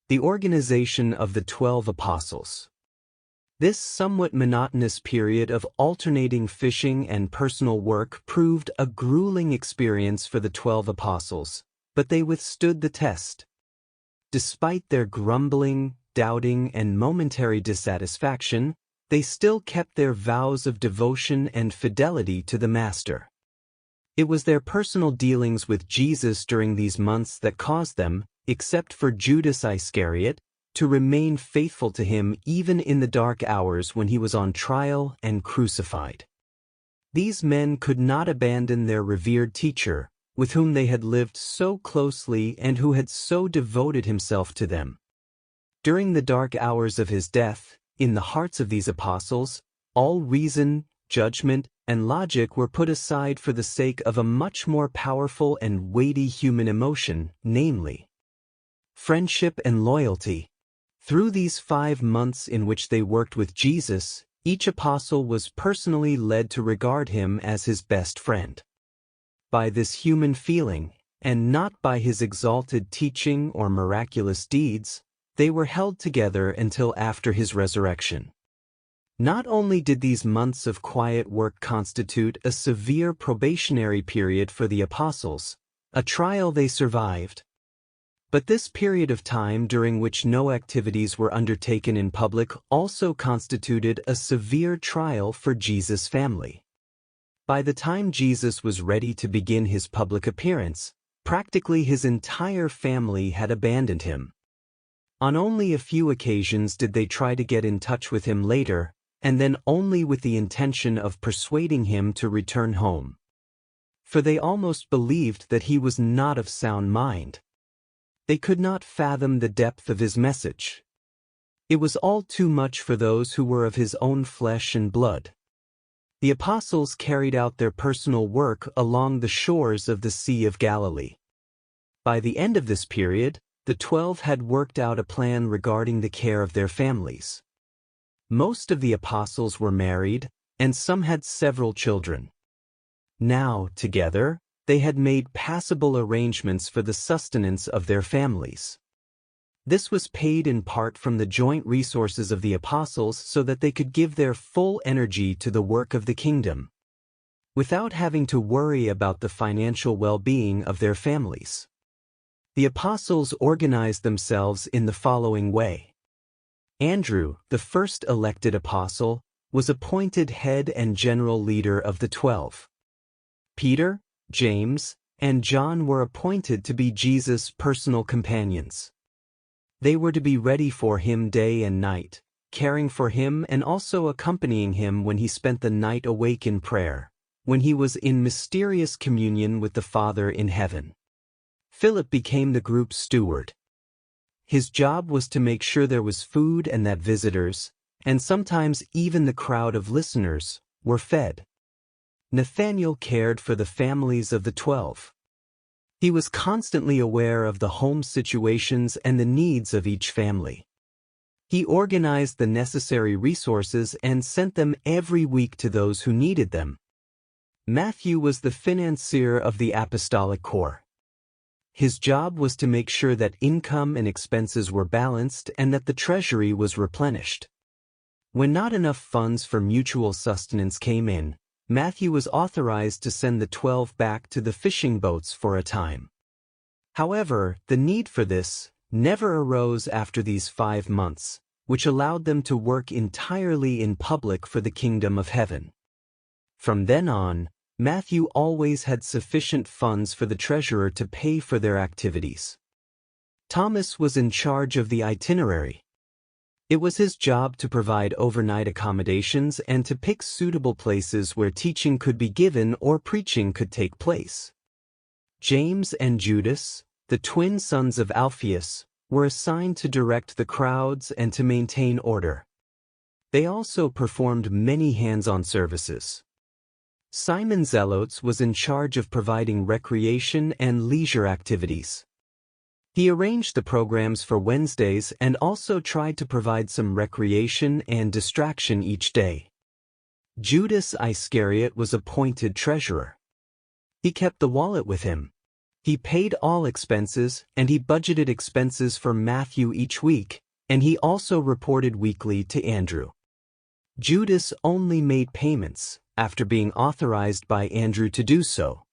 The organization of the 12 apostles. This somewhat monotonous period of alternating fishing and personal work proved a grueling experience for the 12 apostles, but they withstood the test. Despite their grumbling, doubting, and momentary dissatisfaction, they still kept their vows of devotion and fidelity to the Master. It was their personal dealings with Jesus during these months that caused them, except for Judas Iscariot, to remain faithful to him even in the dark hours when he was on trial and crucified. These men could not abandon their revered teacher, with whom they had lived so closely and who had so devoted himself to them. During the dark hours of his death, in the hearts of these apostles, all reason, judgment, and logic were put aside for the sake of a much more powerful and weighty human emotion, namely, friendship and loyalty. Through these 5 months in which they worked with Jesus, each apostle was personally led to regard him as his best friend. By this human feeling, and not by his exalted teaching or miraculous deeds, they were held together until after his resurrection. Not only did these months of quiet work constitute a severe probationary period for the apostles, a trial they survived, but this period of time during which no activities were undertaken in public also constituted a severe trial for Jesus' family. By the time Jesus was ready to begin his public appearance, practically his entire family had abandoned him. On only a few occasions did they try to get in touch with him later, and then only with the intention of persuading him to return home. For they almost believed that he was not of sound mind. They could not fathom the depth of his message. It was all too much for those who were of his own flesh and blood. The apostles carried out their personal work along the shores of the Sea of Galilee. By the end of this period, the 12 had worked out a plan regarding the care of their families. Most of the apostles were married, and some had several children. Now, together, they had made passable arrangements for the sustenance of their families. This was paid in part from the joint resources of the apostles so that they could give their full energy to the work of the kingdom, without having to worry about the financial well-being of their families. The apostles organized themselves in the following way. Andrew, the first elected apostle, was appointed head and general leader of the 12. Peter, James, and John were appointed to be Jesus' personal companions. They were to be ready for him day and night, caring for him and also accompanying him when he spent the night awake in prayer, when he was in mysterious communion with the Father in heaven. Philip became the group's steward. His job was to make sure there was food and that visitors, and sometimes even the crowd of listeners, were fed. Nathaniel cared for the families of the 12. He was constantly aware of the home situations and the needs of each family. He organized the necessary resources and sent them every week to those who needed them. Matthew was the financier of the apostolic corps. His job was to make sure that income and expenses were balanced and that the treasury was replenished. When not enough funds for mutual sustenance came in, Matthew was authorized to send the 12 back to the fishing boats for a time. However, the need for this never arose after these 5 months, which allowed them to work entirely in public for the kingdom of heaven. From then on, Matthew always had sufficient funds for the treasurer to pay for their activities. Thomas was in charge of the itinerary. It was his job to provide overnight accommodations and to pick suitable places where teaching could be given or preaching could take place. James and Judas, the twin sons of Alphaeus, were assigned to direct the crowds and to maintain order. They also performed many hands-on services. Simon Zelotes was in charge of providing recreation and leisure activities. He arranged the programs for Wednesdays and also tried to provide some recreation and distraction each day. Judas Iscariot was appointed treasurer. He kept the wallet with him. He paid all expenses, and he budgeted expenses for Matthew each week, and he also reported weekly to Andrew. Judas only made payments after being authorized by Andrew to do so,